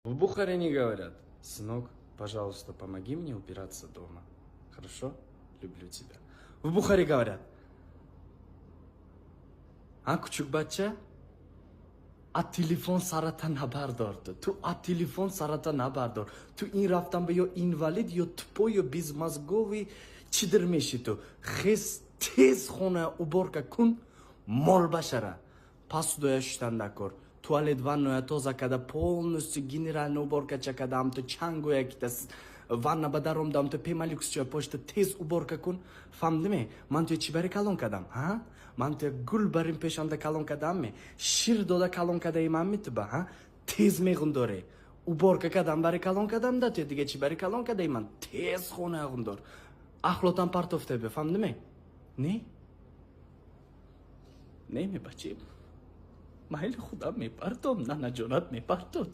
В Бухаре говорят: сынок, пожалуйста, помоги мне убираться дома. Хорошо? Люблю тебя. В Бухаре говорят: а, кучук бача, от телефон сарата набардор. Ту от телефон сарата набардор. Ту ин рафтан бы ё инвалид, ё тупой, ё безмозговый чидр меши ту. Хес тез хона уборка кун, мол башара. Посуду яшуштан накор. Туалет ванную тоза, когда полностью генеральная уборка чакадам, то чангу якитас ванна бадаром дам, то пемалюкс чё почта тез уборка кун. Фамдиме, ман то чибари калон кадам, ха? Ман то гул барим пешанда калон кадам ме, шир дода калон кадай ман митба, ха? Тез мегун доре. Уборка кадам бари калон кадам да, то диге чибари калон кадай ман тез хона ягун дор. Ахлотан партов тебе, фамдиме? Не? Не ми бачи. محل خودم میپرتم نه نجارت میپرتد